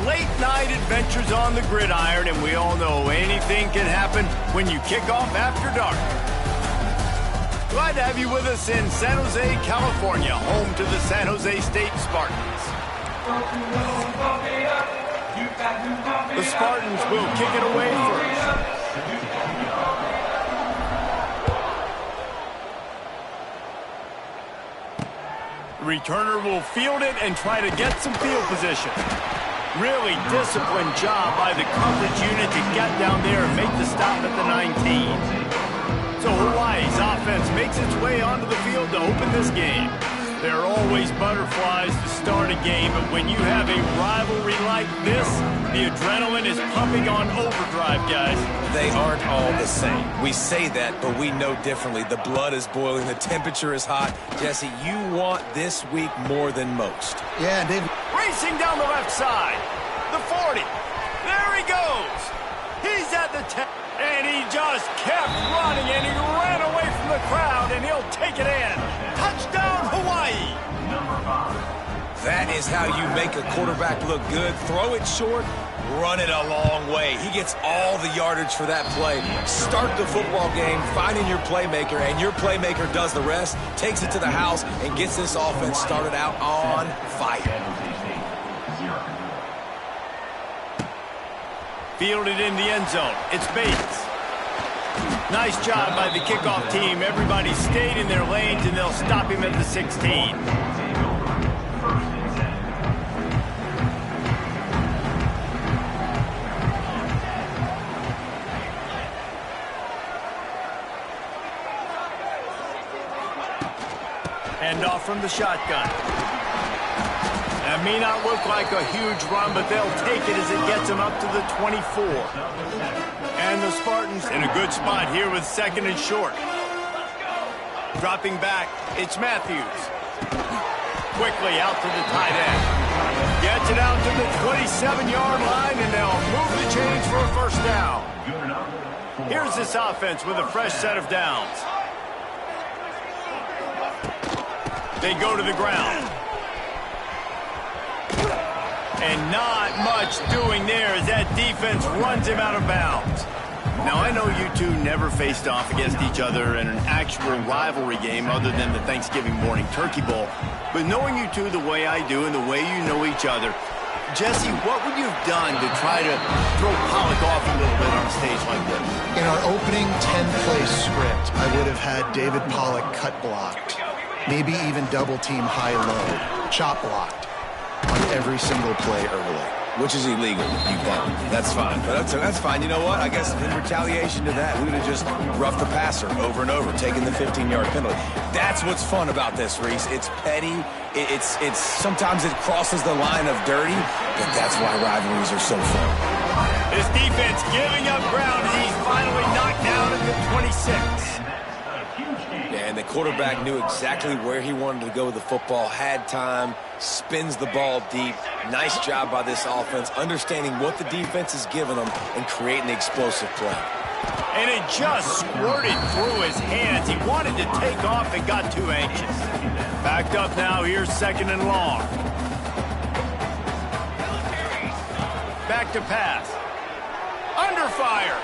late-night adventures on the gridiron, and we all know anything can happen when you kick off after dark. Glad to have you with us in San Jose, California, home to the San Jose State Spartans. The Spartans will kick it away first. The returner will field it and try to get some field position. Really disciplined job by the coverage unit to get down there and make the stop at the 19. So Hawaii's offense makes its way onto the field to open this game. There are always butterflies to start a game, but when you have a rivalry like this, the adrenaline is pumping on overdrive, guys. They aren't all the same. We say that, but we know differently. The blood is boiling. The temperature is hot. Jesse, you want this week more than most. Yeah, David. Racing down the left side. The 40. There he goes. He's at the 10. And he just kept running, and he ran away from the crowd, and he'll take it in. Touchdown, Hawaii. That is how you make a quarterback look good. Throw it short, run it a long way. He gets all the yardage for that play. Start the football game finding your playmaker, and your playmaker does the rest, takes it to the house, and gets this offense started out on fire. Fielded in the end zone. It's Bates. Nice job by the kickoff team. Everybody stayed in their lanes, and they'll stop him at the 16. Hand off from the shotgun. That may not look like a huge run, but they'll take it as it gets them up to the 24. And the Spartans in a good spot here with second and short. Dropping back, it's Matthews. Quickly out to the tight end. Gets it out to the 27-yard line, and they'll move the chains for a first down. Here's this offense with a fresh set of downs. They go to the ground. And not much doing there as that defense runs him out of bounds. Now, I know you two never faced off against each other in an actual rivalry game other than the Thanksgiving morning Turkey Bowl. But knowing you two the way I do and the way you know each other, Jesse, what would you have done to try to throw Pollock off a little bit on a stage like this? In our opening 10-play script, I would have had David Pollock cut blocked. Maybe even double team high-low, chop blocked on every single play early. Which is illegal. That's fine. But that's fine. You know what? I guess in retaliation to that, we would have just roughed the passer over and over, taking the 15-yard penalty. That's what's fun about this, Reese. It's petty. It's sometimes it crosses the line of dirty, but that's why rivalries are so fun. His defense giving up ground as he's finally knocked down at the 26. And the quarterback knew exactly where he wanted to go with the football, had time, spins the ball deep. Nice job by this offense, understanding what the defense is giving them and creating the explosive play. And it just squirted through his hands. He wanted to take off and got too anxious. Backed up now, here's second and long. Back to pass. Under fire.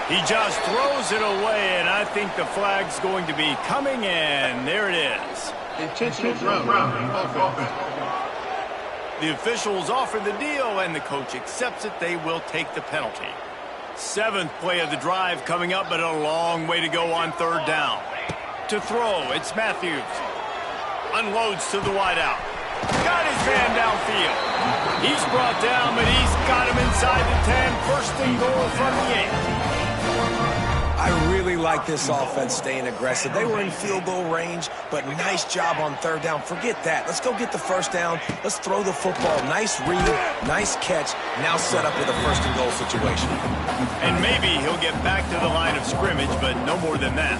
He just throws it away, and I think the flag's going to be coming in. There it is. Intentional throw. The officials offer the deal, and the coach accepts it. They will take the penalty. Seventh play of the drive coming up, but a long way to go on third down. To throw, it's Matthews. Unloads to the wideout. Got his man downfield. He's brought down, but he's got him inside the 10. First and goal from the 8. I really like this offense staying aggressive. They were in field goal range, but nice job on third down. Forget that. Let's go get the first down. Let's throw the football. Nice read, nice catch. Now set up with a first and goal situation. And maybe he'll get back to the line of scrimmage, but no more than that.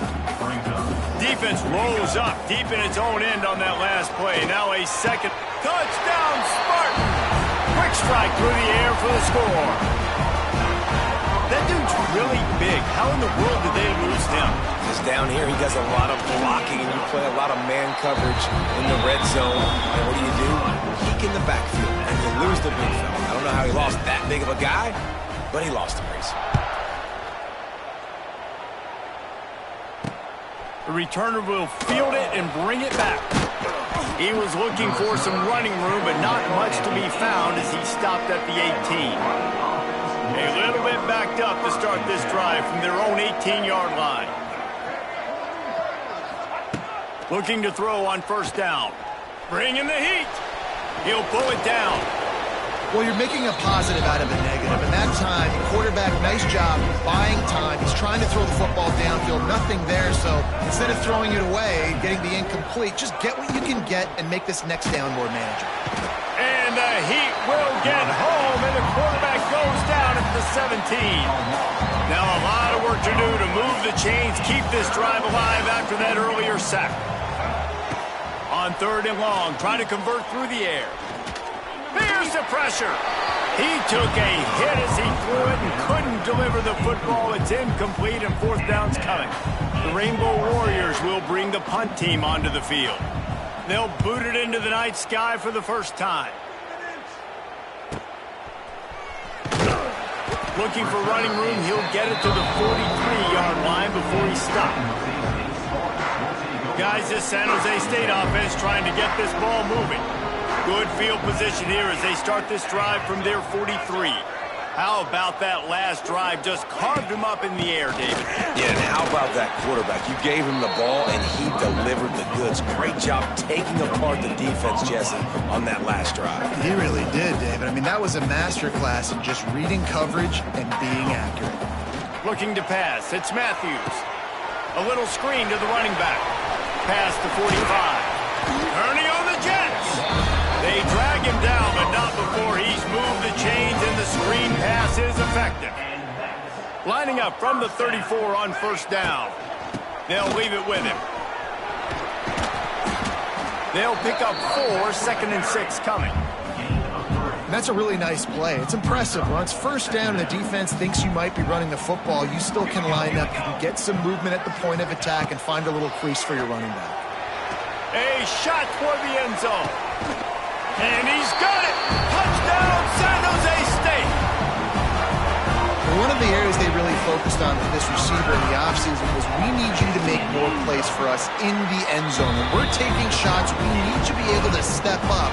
Defense rolls up deep in its own end on that last play. Now a second. Touchdown, Spartan! Quick strike through the air for the score. That dude's really big. How in the world did they lose him? Because down here he does a lot of blocking, and you play a lot of man coverage in the red zone. And what do? Peek in the backfield, and you lose a big fella. I don't know how he lost that big of a guy, but he lost the race. The returner will field it and bring it back. He was looking for some running room, but not much to be found as he stopped at the 18. A little bit backed up to start this drive from their own 18-yard line. Looking to throw on first down. Bringing the heat. He'll pull it down. Well, you're making a positive out of a negative, and that time, quarterback, nice job, buying time. He's trying to throw the football downfield, nothing there, so instead of throwing it away, getting the incomplete, just get what you can get and make this next down more manageable. And the heat will get home, and the quarterback goes down at the 17. Now a lot of work to do to move the chains, keep this drive alive after that earlier sack. On third and long, trying to convert through the air. Here's the pressure. He took a hit as he threw it and couldn't deliver the football. It's incomplete and fourth down's coming. The Rainbow Warriors will bring the punt team onto the field. They'll boot it into the night sky for the first time. Looking for running room, he'll get it to the 43-yard line before he stops. Guys, this San Jose State offense trying to get this ball moving. Good field position here as they start this drive from their 43. How about that last drive? Just carved him up in the air, David. Yeah, and how about that quarterback? You gave him the ball, and he delivered the goods. Great job taking apart the defense, Jesse, on that last drive. He really did, David. I mean, that was a masterclass in just reading coverage and being accurate. Looking to pass. It's Matthews. A little screen to the running back. Past the 45. Turning on the Jets. They drag him down, but not before he's moved the chains, and the screen pass is effective. Lining up from the 34 on first down. They'll leave it with him. They'll pick up 4, second and 6 coming. And that's a really nice play. It's impressive. Once first down and the defense thinks you might be running the football, you still can line up. You can get some movement at the point of attack and find a little crease for your running back. A shot toward the end zone. And he's got it! Touchdown, San Jose State! One of the areas they really focused on with this receiver in the offseason was we need you to make more plays for us in the end zone. When we're taking shots, we need to be able to step up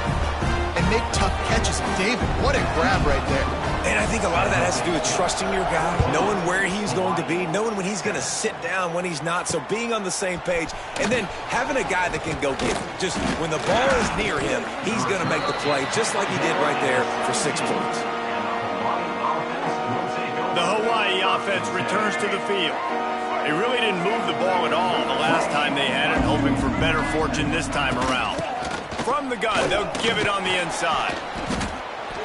and make tough catches. David, what a grab right there. And I think a lot of that has to do with trusting your guy, knowing where he's going to be, knowing when he's going to sit down, when he's not, so being on the same page, and then having a guy that can go get it. Just when the ball is near him, he's going to make the play, just like he did right there for 6 points. The Hawaii offense returns to the field. They really didn't move the ball at all the last time they had it, hoping for better fortune this time around. From the gun, they'll give it on the inside.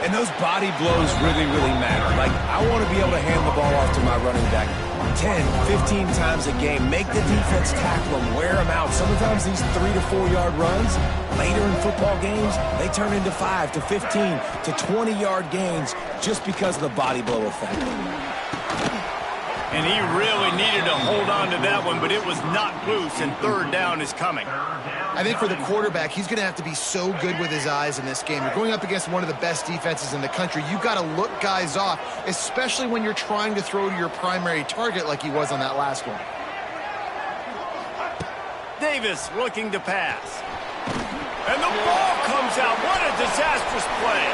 And those body blows really, really matter. Like, I want to be able to hand the ball off to my running back 10, 15 times a game. Make the defense tackle them, wear them out. Sometimes these 3 to 4 yard runs, later in football games, they turn into 5 to 15 to 20-yard gains just because of the body blow effect. And he really needed to hold on to that one, but it was not loose, and third down is coming. I think for the quarterback, he's going to have to be so good with his eyes in this game. You're going up against one of the best defenses in the country. You've got to look guys off, especially when you're trying to throw to your primary target like he was on that last one. Davis looking to pass. And the ball comes out. What a disastrous play.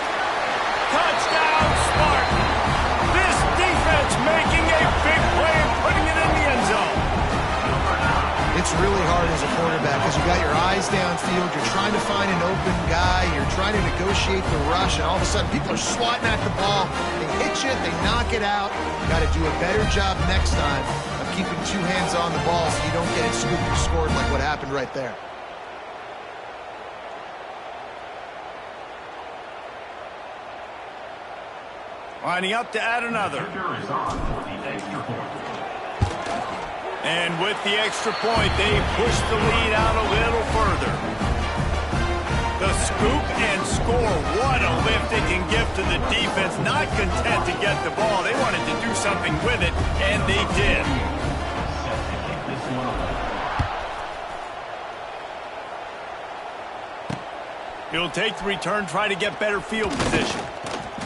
Touchdown, Spartan. This defense making a big play and putting it in the end zone. It's really hard as a quarterback because you got your eyes downfield, you're trying to find an open guy, you're trying to negotiate the rush, and all of a sudden people are swatting at the ball. They hit you, they knock it out. You got to do a better job next time of keeping 2 hands on the ball so you don't get it scooped or scored like what happened right there. Lining up to add another. And with the extra point, they push the lead out a little further. The scoop and score. What a lift it can give to the defense. Not content to get the ball. They wanted to do something with it, and they did. He'll take the return, try to get better field position.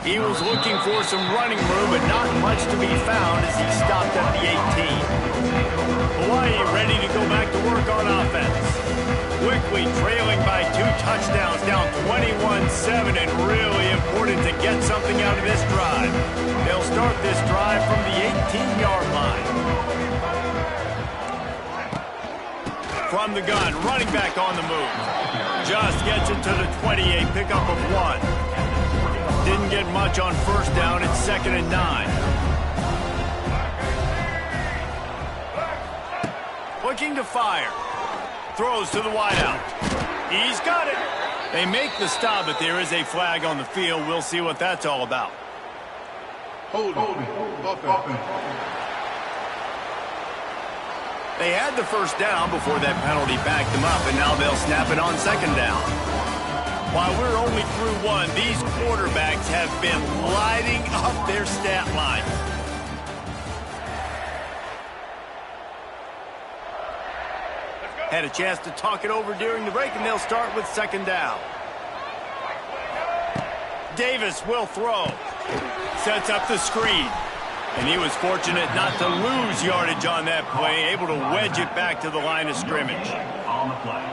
He was looking for some running room, but not much to be found as he stopped at the 18. Hawaii ready to go back to work on offense. Quickly trailing by 2 touchdowns, down 21-7, and really important to get something out of this drive. They'll start this drive from the 18-yard line. From the gun, running back on the move. Just gets it to the 28, pickup of 1. Didn't get much on first down. It's 2nd and 9. Looking to fire. Throws to the wideout. He's got it. They make the stop, but there is a flag on the field. We'll see what that's all about. Hold on. They had the first down before that penalty backed them up, and now they'll snap it on 2nd down. While we're only through 1, these quarterbacks have been lighting up their stat line. Had a chance to talk it over during the break, and they'll start with 2nd down. Davis will throw. Sets up the screen. And he was fortunate not to lose yardage on that play, able to wedge it back to the line of scrimmage.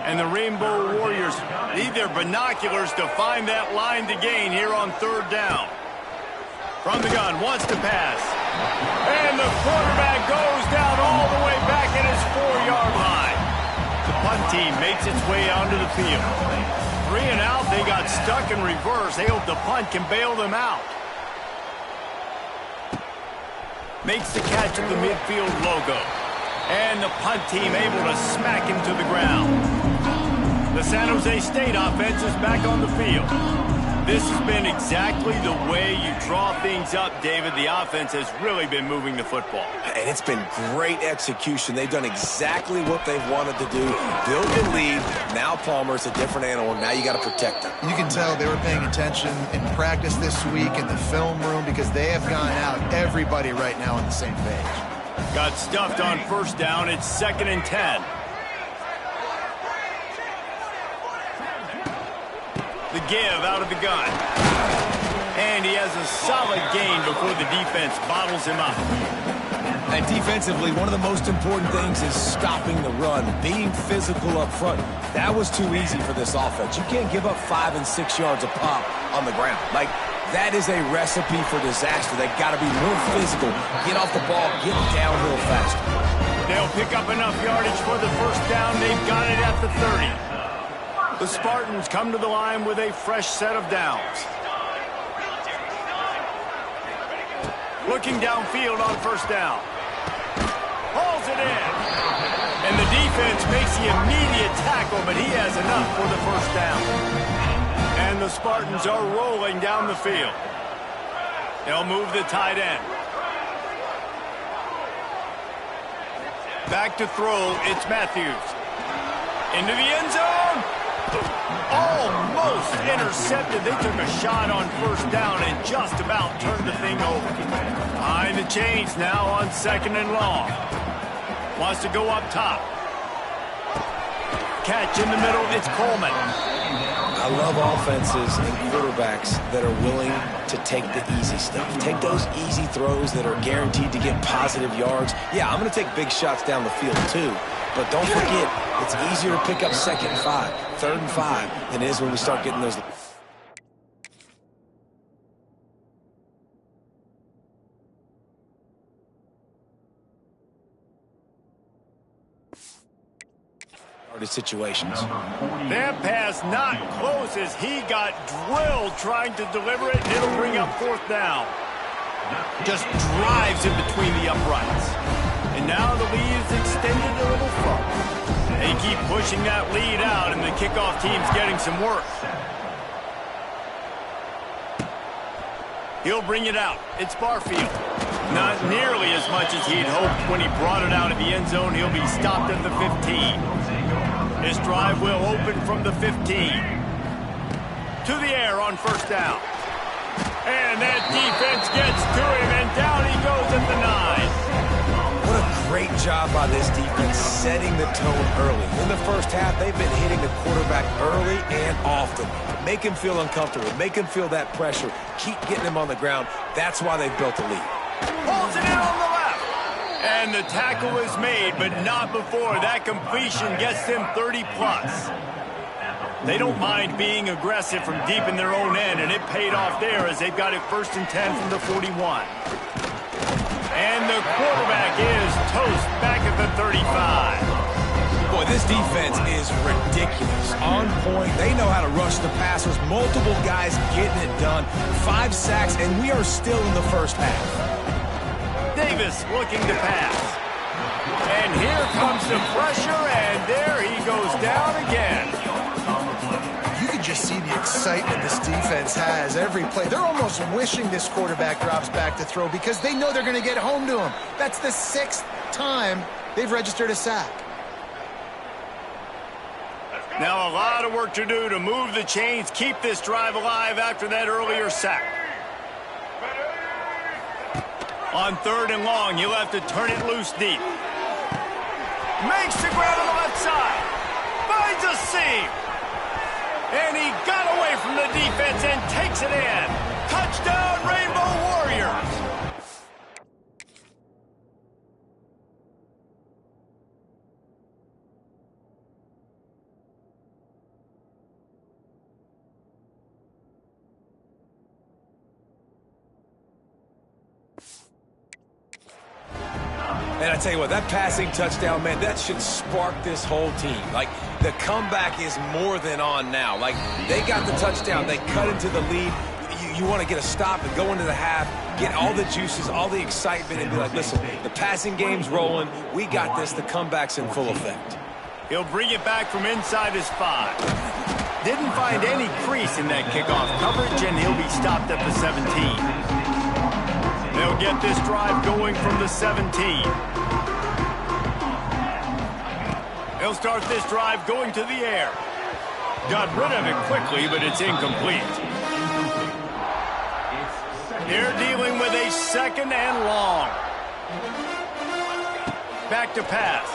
And the Rainbow Warriors need their binoculars to find that line to gain here on 3rd down. From the gun, wants to pass. And the quarterback goes down all the way back at his 4-yard line. The punt team makes its way onto the field. 3 and out, they got stuck in reverse. They hope the punt can bail them out. Makes the catch of the midfield logo. And the punt team able to smack him to the ground. The San Jose State offense is back on the field. This has been exactly the way you draw things up, David. The offense has really been moving the football. And it's been great execution. They've done exactly what they've wanted to do. Build the lead. Now Palmer's a different animal. Now you got to protect him. You can tell they were paying attention in practice this week in the film room because they have gone out, everybody right now on the same page. Got stuffed on first down. It's 2nd and 10. The give out of the gun. And he has a solid gain before the defense bottles him up. And defensively, one of the most important things is stopping the run, being physical up front. That was too easy for this offense. You can't give up 5 and 6 yards a pop on the ground. Like, that is a recipe for disaster. They got to be more physical, get off the ball, get downhill faster. They'll pick up enough yardage for the first down. They've got it at the 30. The Spartans come to the line with a fresh set of downs. Looking downfield on first down. Hauls it in. And the defense makes the immediate tackle, but he has enough for the first down. And the Spartans are rolling down the field. They'll move the tight end. Back to throw, it's Matthews. Into the end zone. Almost intercepted. They took a shot on first down and just about turned the thing over. Behind the chains now on 2nd and long. Wants to go up top. Catch in the middle, it's Coleman. I love offenses and quarterbacks that are willing to take the easy stuff. Take those easy throws that are guaranteed to get positive yards. Yeah, I'm going to take big shots down the field too. But don't forget, it's easier to pick up 2nd and 5, 3rd and 5 than it is when we start getting those. Situations. That pass not close as he got drilled trying to deliver it, and it'll bring up 4th down. Just drives in between the uprights. And now the lead is extended a little further. They keep pushing that lead out, and the kickoff team's getting some work. He'll bring it out. It's Barfield. Not nearly as much as he'd hoped when he brought it out of the end zone. He'll be stopped at the 15. This drive will open from the 15. To the air on first down. And that defense gets to him, and down he goes at the 9. What a Great job by this defense setting the tone early. In the first half, they've been hitting the quarterback early and often. Make him feel uncomfortable. Make him feel that pressure. Keep getting him on the ground. That's why they've built a lead. Pulls it in on the left. And the tackle is made, but not before that completion gets them 30-plus. They don't mind being aggressive from deep in their own end, and it paid off there as they've got it 1st and 10 from the 41. And the quarterback is toast back at the 35. Boy, this defense is ridiculous. On point. They know how to rush the passers. Multiple guys getting it done. 5 sacks, and we are still in the first half. Davis looking to pass. And here comes the pressure, and there he goes down again. You can just see the excitement this defense has every play. They're almost wishing this quarterback drops back to throw because they know they're going to get home to him. That's the 6th time they've registered a sack. Now a lot of work to do to move the chains, keep this drive alive after that earlier sack. On 3rd and long, you'll have to turn it loose deep. Makes the grab on the left side. Finds a seam. And he got away from the defense and takes it in. Touchdown, Rainbow Warriors. And I tell you what, that passing touchdown, man, that should spark this whole team. Like, the comeback is more than on now. Like, they got the touchdown. They cut into the lead. You want to get a stop and go into the half, get all the juices, all the excitement, and be like, listen, the passing game's rolling. We got this. The comeback's in full effect. He'll bring it back from inside his 5. Didn't find any crease in that kickoff coverage, and he'll be stopped at the 17. They'll get this drive going from the 17. They'll start this drive going to the air. Got rid of it quickly, but it's incomplete. They're dealing with a 2nd and long. Back to pass.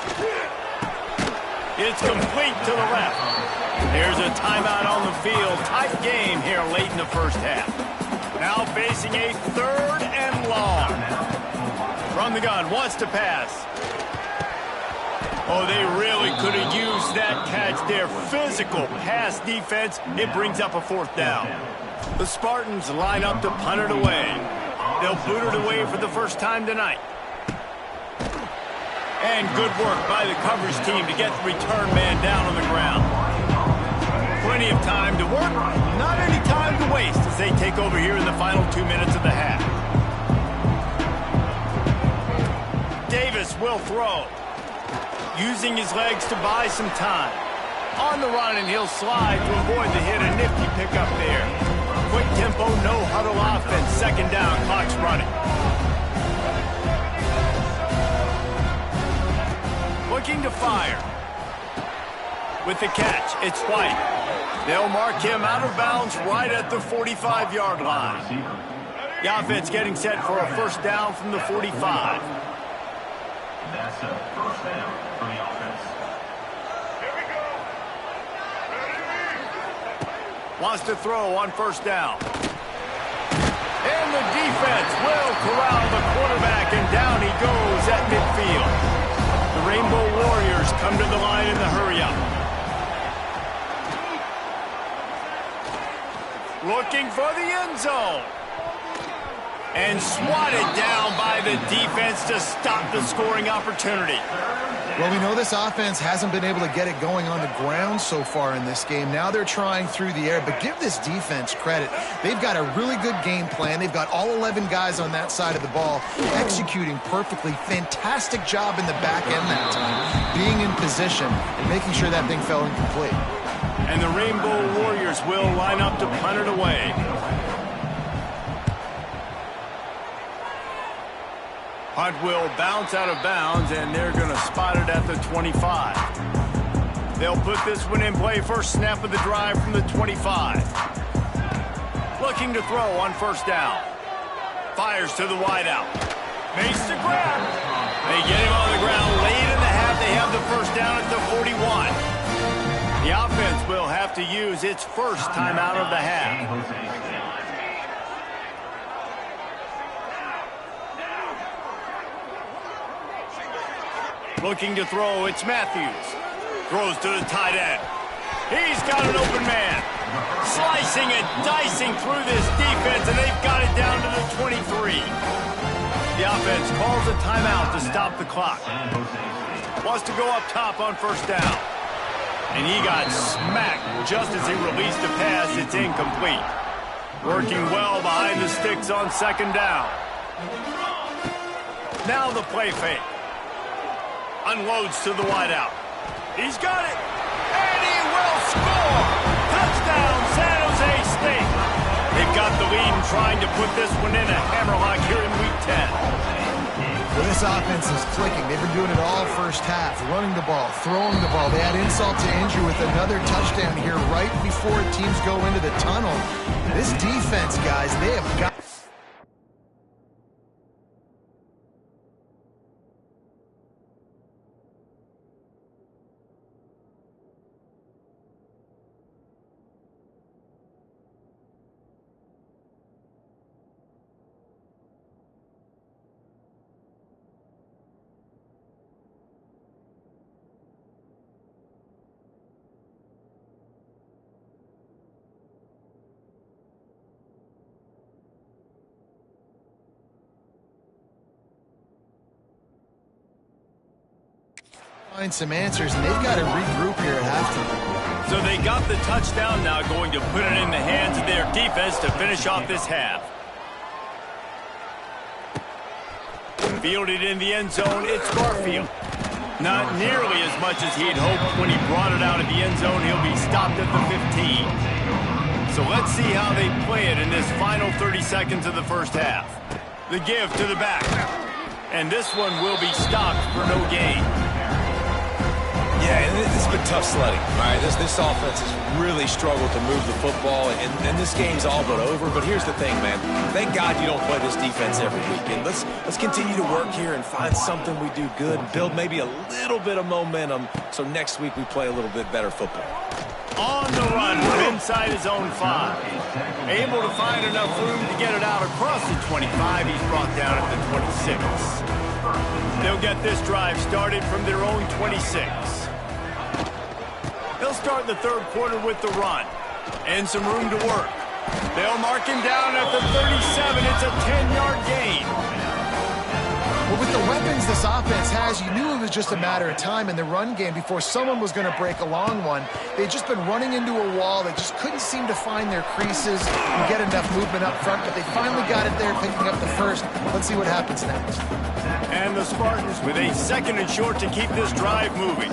It's complete to the left. There's a timeout on the field. Tight game here late in the first half. Now facing a 3rd and long. From the gun, wants to pass. Oh, they really could have used that catch there. Physical pass defense. It brings up a 4th down. The Spartans line up to punt it away. They'll boot it away for the first time tonight. And good work by the coverage team to get the return man down on the ground. Plenty of time to work, not any time to waste as they take over here in the final 2 minutes of the half. Davis will throw. Using his legs to buy some time. On the run, and he'll slide to avoid the hit. A nifty pickup there. Quick tempo, no huddle offense. 2nd down, clock's running. Looking to fire. With the catch, it's White. They'll mark him out of bounds right at the 45-yard line. The offense getting set for a 1st down from the 45. That's a 1st down for the offense. Here we go. Wants to throw on 1st down. And the defense will corral the quarterback, and down he goes at midfield. The Rainbow Warriors come to the line in the hurry-up. Looking for the end zone. And swatted down by the defense to stop the scoring opportunity. Well, we know this offense hasn't been able to get it going on the ground so far in this game. Now they're trying through the air, but give this defense credit. They've got a really good game plan. They've got all 11 guys on that side of the ball executing perfectly. Fantastic job in the back end that time, being in position and making sure that thing fell incomplete. And the Rainbow Warriors will line up to punt it away. Punt will bounce out of bounds, and they're going to spot it at the 25. They'll put this one in play. First snap of the drive from the 25. Looking to throw on 1st down. Fires to the wideout. Makes the grab. They get him on the ground late in the half. They have the first down at the 41. The offense will have to use its first timeout of the half. Looking to throw, it's Matthews. Throws to the tight end. He's got an open man. Slicing and dicing through this defense, and they've got it down to the 23. The offense calls a timeout to stop the clock. Wants to go up top on first down. And he got smacked just as he released the pass. It's incomplete. Working well behind the sticks on second down. Now the play fake. Unloads to the wideout. He's got it. And he will score. Touchdown, San Jose State. They've got the lead and trying to put this one in a hammerlock here in Week 10. Well, this offense is clicking. They've been doing it all first half. Running the ball, throwing the ball. They add insult to injury with another touchdown here right before teams go into the tunnel. This defense, guys, they have got... find some answers, and they've got to regroup here at halftime. So they got the touchdown, now going to put it in the hands of their defense to finish off this half. Fielded in the end zone, it's Garfield. Not nearly as much as he'd hoped when he brought it out of the end zone. He'll be stopped at the 15. So let's see how they play it in this final 30 seconds of the first half. The give to the back. And this one will be stopped for no gain. Yeah, and this has been tough sledding. All right, this offense has really struggled to move the football, and this game's all but over. But here's the thing, man. Thank God you don't play this defense every weekend. Let's continue to work here and find something we do good, build maybe a little bit of momentum so next week we play a little bit better football. On the run from inside his own 5. Able to find enough room to get it out across the 25. He's brought down at the 26. They'll get this drive started from their own 26. They'll start the third quarter with the run. And some room to work. They'll mark him down at the 37. It's a 10-yard gain. Well, with the weapons this offense has, you knew it was just a matter of time in the run game before someone was going to break a long one. They'd just been running into a wall. They just couldn't seem to find their creases and get enough movement up front, but they finally got it there, picking up the first. Let's see what happens next. And the Spartans with a second and short to keep this drive moving.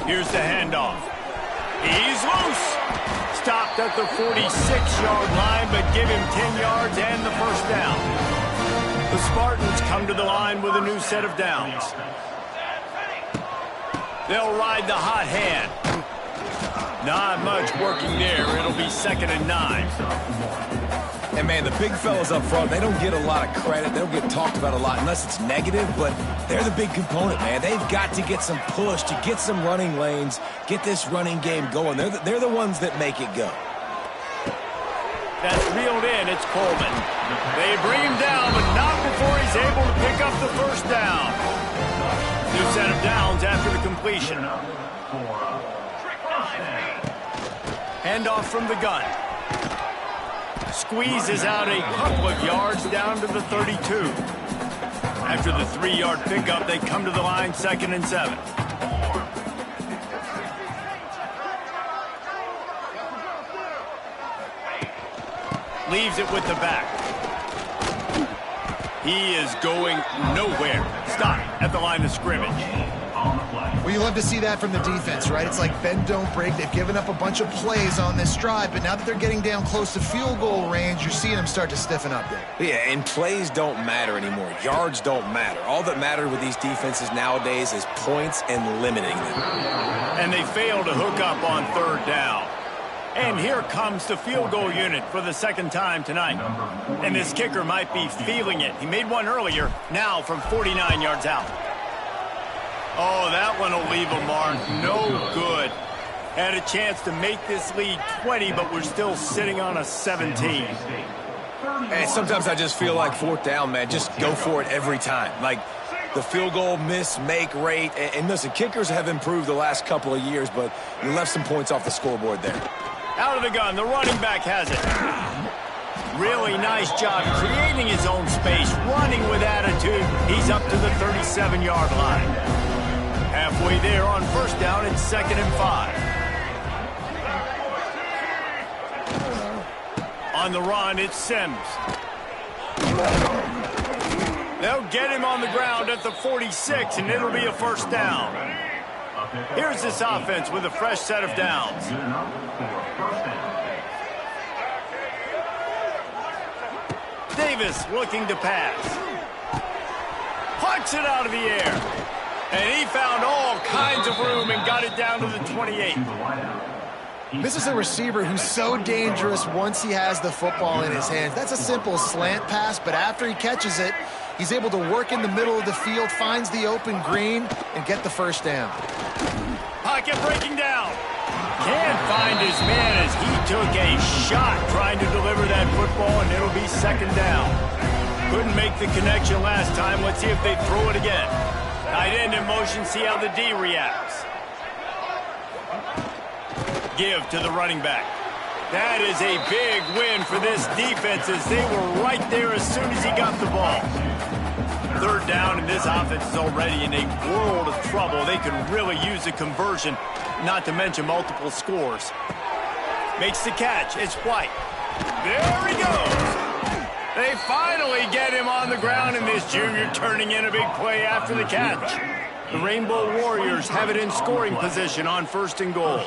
Here's the handoff. He's loose. Stopped at the 46-yard line, but give him 10 yards and the first down. The Spartans come to the line with a new set of downs. They'll ride the hot hand. Not much working there. It'll be 2nd and 9. And, man, the big fellas up front, they don't get a lot of credit. They don't get talked about a lot unless it's negative, but they're the big component, man. They've got to get some push, to get some running lanes, get this running game going. They're the ones that make it go. That's reeled in. It's Coleman. They bring him down, but not before he's able to pick up the first down. New set of downs after the completion. Handoff from the gun. Squeezes out a couple of yards down to the 32. After the 3-yard pickup, they come to the line 2nd and 7. Leaves it with the back. He is going nowhere. Stop at the line of scrimmage. Well, you love to see that from the defense, right? It's like bend, don't break. They've given up a bunch of plays on this drive, but now that they're getting down close to field goal range, you're seeing them start to stiffen up there. Yeah, and plays don't matter anymore. Yards don't matter. All that matters with these defenses nowadays is points and limiting them. And they fail to hook up on 3rd down. And here comes the field goal unit for the second time tonight. And this kicker might be feeling it. He made one earlier, now from 49 yards out. Oh, that one will leave a mark. No good. Had a chance to make this lead 20, but we're still sitting on a 17. And sometimes I just feel like fourth down, man, just go for it every time. Like the field goal miss-make rate. And listen, kickers have improved the last couple of years, but you left some points off the scoreboard there. Out of the gun, the running back has it. Really nice job creating his own space, running with attitude. He's up to the 37-yard line. Halfway there on first down, it's 2nd and 5. On the run, it's Sims. They'll get him on the ground at the 46, and it'll be a first down. Here's this offense with a fresh set of downs. Davis looking to pass. Punched it out of the air. And he found all kinds of room and got it down to the 28. This is a receiver who's so dangerous once he has the football in his hands. That's a simple slant pass, but after he catches it, he's able to work in the middle of the field, finds the open green, and get the first down. Pocket breaking down. Can't find his man as he took a shot trying to deliver that football, and it'll be 2nd down. Couldn't make the connection last time. Let's see if they throw it again. Tight end in motion, see how the D reacts. Give to the running back. That is a big win for this defense as they were right there as soon as he got the ball. 3rd down, and this offense is already in a world of trouble. They can really use a conversion, not to mention multiple scores. Makes the catch. It's White. There he goes. They finally get him on the ground, and this junior turning in a big play after the catch. The Rainbow Warriors have it in scoring position on 1st and goal.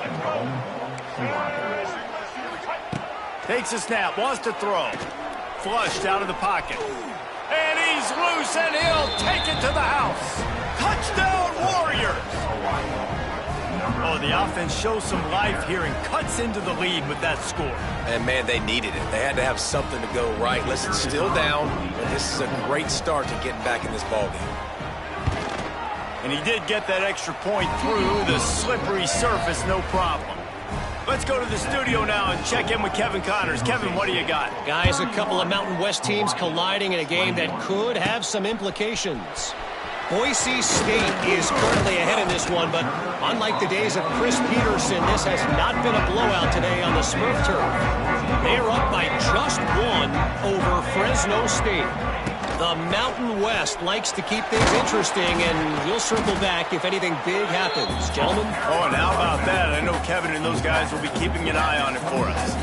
Takes a snap, wants to throw. Flushed out of the pocket. And he's loose, and he'll take it to the house. Touchdown, Warriors! Oh, the offense shows some life here and cuts into the lead with that score. And, man, they needed it. They had to have something to go right. Listen, still down, but this is a great start to getting back in this ballgame. And he did get that extra point through the slippery surface, no problem. Let's go to the studio now and check in with Kevin Connors. Kevin, what do you got? Guys, a couple of Mountain West teams colliding in a game that could have some implications. Boise State is currently ahead in this one, but unlike the days of Chris Peterson, this has not been a blowout today on the Smurf turf. They are up by just 1 over Fresno State. The Mountain West likes to keep things interesting, and we'll circle back if anything big happens. Gentlemen? Oh, and how about that? I know Kevin and those guys will be keeping an eye on it for us.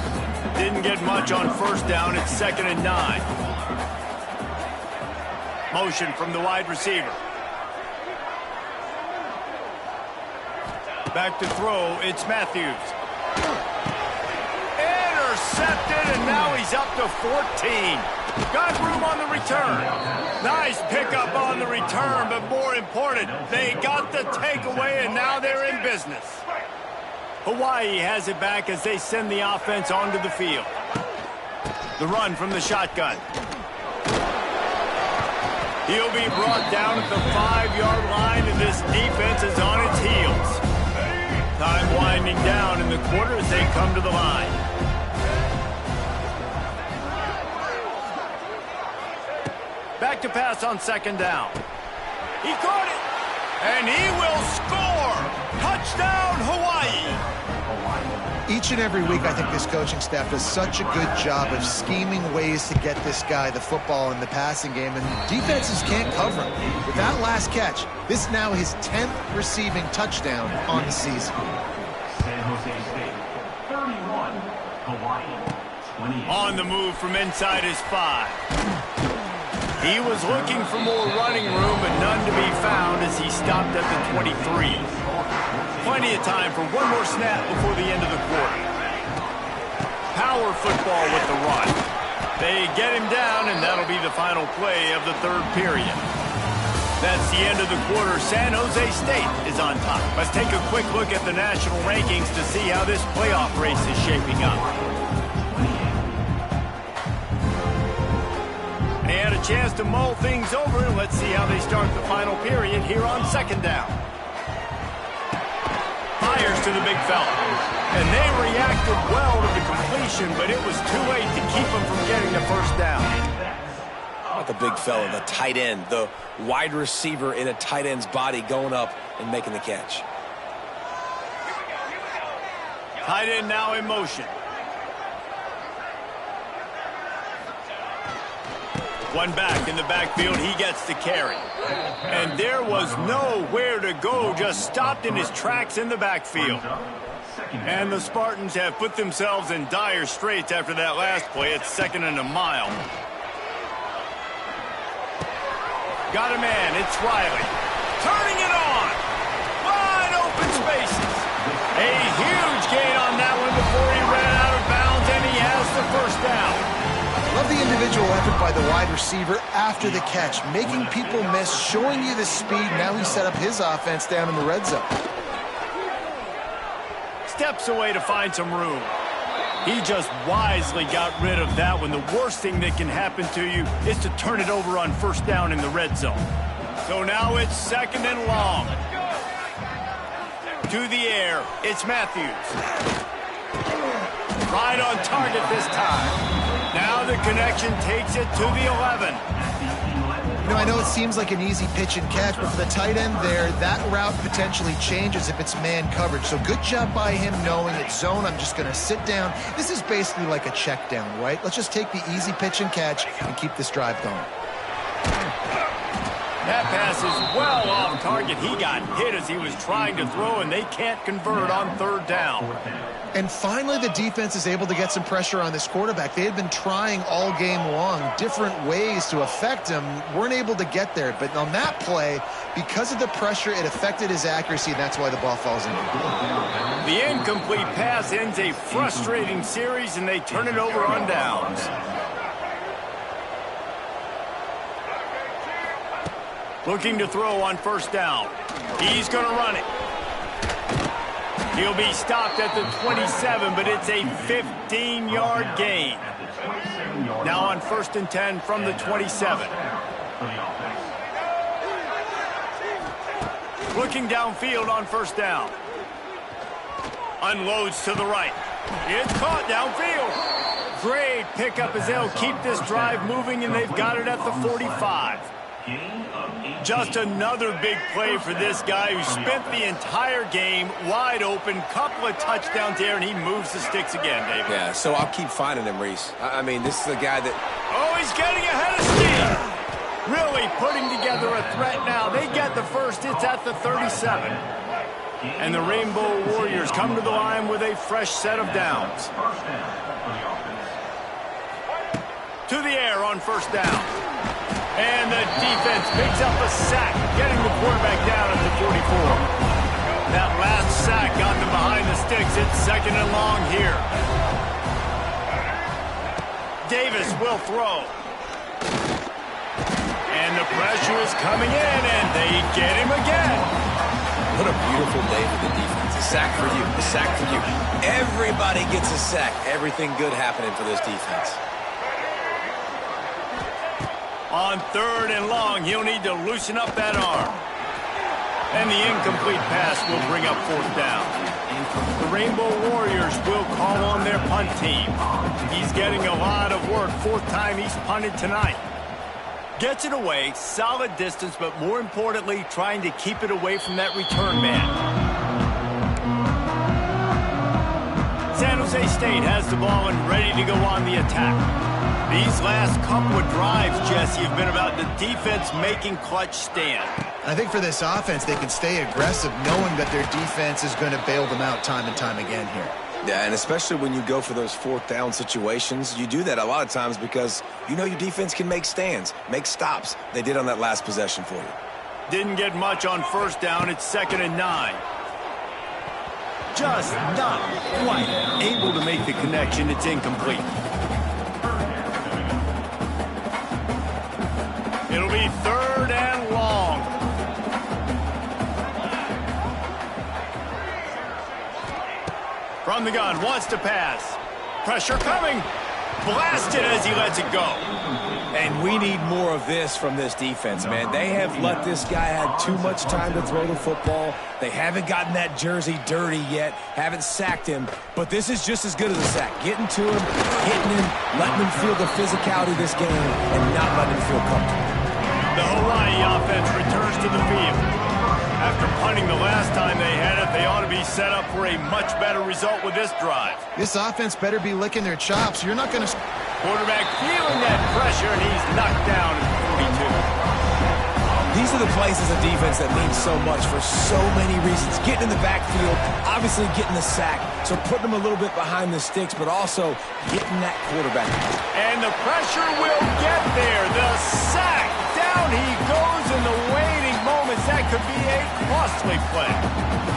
Didn't get much on first down. It's 2nd and 9. Motion from the wide receiver. Back to throw. It's Matthews. Intercepted, and now he's up to 14. Got room on the return. Nice pickup on the return, but more important, they got the takeaway, and now they're in business. Hawaii has it back as they send the offense onto the field. The run from the shotgun. He'll be brought down at the 5-yard line, and this defense is on its heels. Time winding down in the quarter as they come to the line. Back to pass on 2nd down. He caught it, and he will score. Touchdown, Hawaii. Each and every week, I think this coaching staff does such a good job of scheming ways to get this guy the football in the passing game, and defenses can't cover him. With that last catch, this is now his 10th receiving touchdown on the season. San Jose State, 31. Hawaii, 28. On the move from inside his 5. He was looking for more running room, but none to be found as he stopped at the 23. Plenty of time for one more snap before the end of the quarter. Power football with the run. They get him down, and that'll be the final play of the 3rd period. That's the end of the quarter. San Jose State is on top. Let's take a quick look at the national rankings to see how this playoff race is shaping up. They had a chance to mull things over. Let's see how they start the final period here on second down. Fires to the big fella. And they reacted well to the completion, but it was too late to keep them from getting the first down. Not the big fella, the tight end, the wide receiver in a tight end's body going up and making the catch. Tight end now in motion. One back in the backfield, he gets the carry. And there was nowhere to go, just stopped in his tracks in the backfield. And the Spartans have put themselves in dire straits after that last play. It's 2nd and a mile. Got a man, it's Riley. Turning it on. Wide open spaces. A huge gain on that one before he ran out of bounds, and he has the first down. Love the individual effort by the wide receiver after the catch, making people miss, showing you the speed. Now he set up his offense down in the red zone. Steps away to find some room. He just wisely got rid of that one. The worst thing that can happen to you is to turn it over on first down in the red zone. So now it's 2nd and long. To the air, it's Matthews. Right on target this time. Now the connection takes it to the 11. You know, I know it seems like an easy pitch and catch, but for the tight end there, that route potentially changes if it's man coverage. So good job by him knowing it's zone. I'm just going to sit down. This is basically like a check down, right? Let's just take the easy pitch and catch and keep this drive going. That pass is well off target. He got hit as he was trying to throw, and they can't convert on 3rd down. And finally, the defense is able to get some pressure on this quarterback. They had been trying all game long different ways to affect him, weren't able to get there. But on that play, because of the pressure, it affected his accuracy, and that's why the ball falls in. The incomplete pass ends a frustrating series, and they turn it over on downs. Looking to throw on first down. He's going to run it. He'll be stopped at the 27, but it's a 15-yard gain. Now on 1st and 10 from the 27. Looking downfield on first down. Unloads to the right. It's caught downfield. Great pickup as they'll keep this drive moving, and they've got it at the 45. Just another big play for this guy who spent the entire game wide open, couple of touchdowns there, and he moves the sticks again, David. Yeah, so I'll keep finding him, Reese. I mean, this is a guy that... Oh, he's getting ahead of steam. Really putting together a threat now. They get the first. It's at the 37. And the Rainbow Warriors come to the line with a fresh set of downs. To the air on first down. And the defense picks up a sack, getting the quarterback down at the 44. That last sack got them behind the sticks. It's 2nd and long here. Davis will throw. And the pressure is coming in, and they get him again. What a beautiful day for the defense. A sack for you, a sack for you. Everybody gets a sack. Everything good happening for this defense. On 3rd and long, he'll need to loosen up that arm. And the incomplete pass will bring up 4th down. The Rainbow Warriors will call on their punt team. He's getting a lot of work. 4th time he's punted tonight. Gets it away, solid distance, but more importantly, trying to keep it away from that return man. San Jose State has the ball and ready to go on the attack. These last couple of drives, Jesse, have been about the defense making clutch stand. I think for this offense, they can stay aggressive knowing that their defense is going to bail them out time and time again here. Yeah, and especially when you go for those 4th down situations, you do that a lot of times because you know your defense can make stands, make stops. They did on that last possession for you. Didn't get much on first down. It's 2nd and 9. Just not quite able to make the connection. It's incomplete. It'll be 3rd and long. From the gun, wants to pass. Pressure coming. Blasted as he lets it go. And we need more of this from this defense, man. They have let this guy have too much time to throw the football. They haven't gotten that jersey dirty yet, haven't sacked him, but this is just as good as a sack. Getting to him, hitting him, letting him feel the physicality of this game, and not letting him feel comfortable. The Hawaii offense returns to the field. After punting the last time they had it, they ought to be set up for a much better result with this drive. This offense better be licking their chops. You're not going to... Quarterback feeling that pressure, and he's knocked down at 42. These are the plays as a defense that mean so much for so many reasons. Getting in the backfield, obviously getting the sack, so putting them a little bit behind the sticks, but also getting that quarterback. And the pressure will get there. The sack. Down he goes in the waiting moments. That could be a costly play.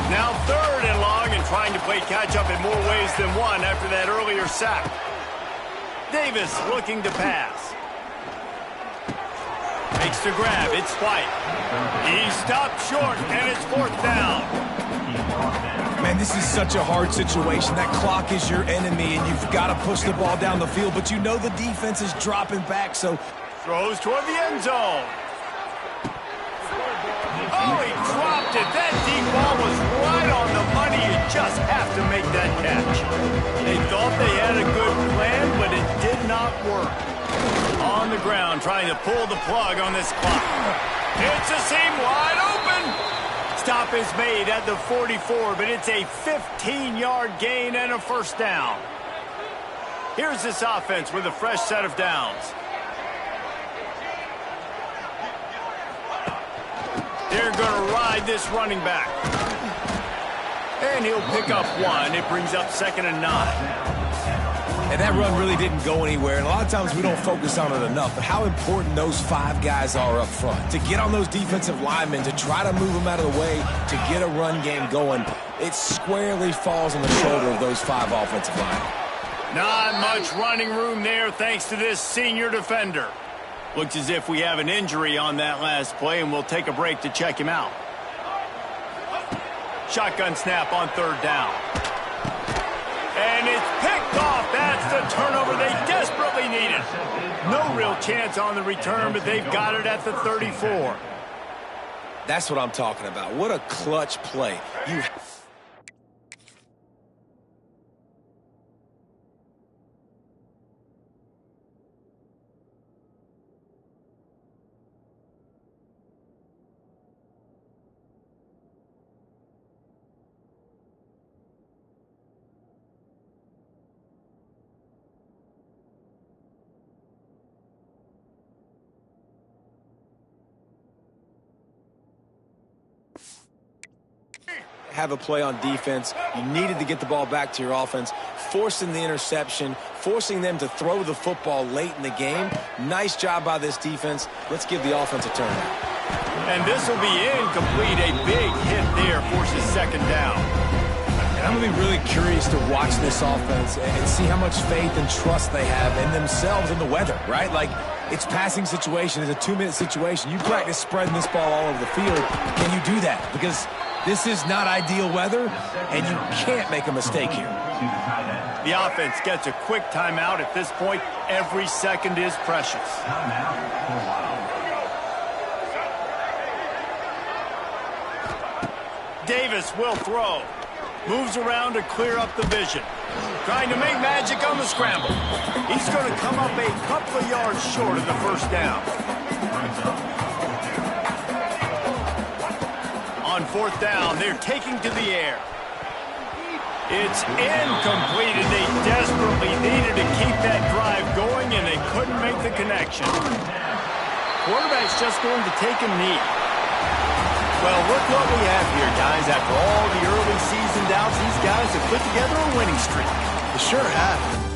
Now 3rd and long, and trying to play catch-up in more ways than one after that earlier sack. Davis looking to pass. Makes the grab. It's White. He stopped short, and it's 4th down. Man, this is such a hard situation. That clock is your enemy, and you've got to push the ball down the field, but you know the defense is dropping back, so... Throws toward the end zone. Oh, he dropped it. That deep ball was right on the money. You just have to make that catch. They thought they had a good plan, but it did not work. On the ground, trying to pull the plug on this clock. It's a seam wide open. Stop is made at the 44, but it's a 15-yard gain and a 1st down. Here's this offense with a fresh set of downs. They're going to ride this running back. And he'll pick up 1. It brings up 2nd and 9. And that run really didn't go anywhere, and a lot of times we don't focus on it enough, but how important those 5 guys are up front. To get on those defensive linemen, to try to move them out of the way, to get a run game going, it squarely falls on the shoulder of those 5 offensive linemen. Not much running room there thanks to this senior defender. Looks as if we have an injury on that last play, and we'll take a break to check him out. Shotgun snap on 3rd down. And it's picked off. That's the turnover they desperately needed. No real chance on the return, but they've got it at the 34. That's what I'm talking about. What a clutch play. Have a play on defense. You needed to get the ball back to your offense, forcing the interception, forcing them to throw the football late in the game. Nice job by this defense. Let's give the offense a turn. And this will be incomplete. A big hit there forces 2nd down. And I'm going to be really curious to watch this offense and see how much faith and trust they have in themselves and the weather, right? Like, it's passing situation. It's a 2-minute situation. You practice spreading this ball all over the field. Can you do that? Because this is not ideal weather, and you can't make a mistake here. The offense gets a quick timeout. At this point, every second is precious. Davis will throw. Moves around to clear up the vision. Trying to make magic on the scramble. He's going to come up a couple of yards short of the 1st down. On 4th down, they're taking to the air. It's incomplete, and they desperately needed to keep that drive going, and they couldn't make the connection. Quarterback's just going to take a knee. Well, look what we have here, guys. After all the early season doubts, these guys have put together a winning streak. They sure have.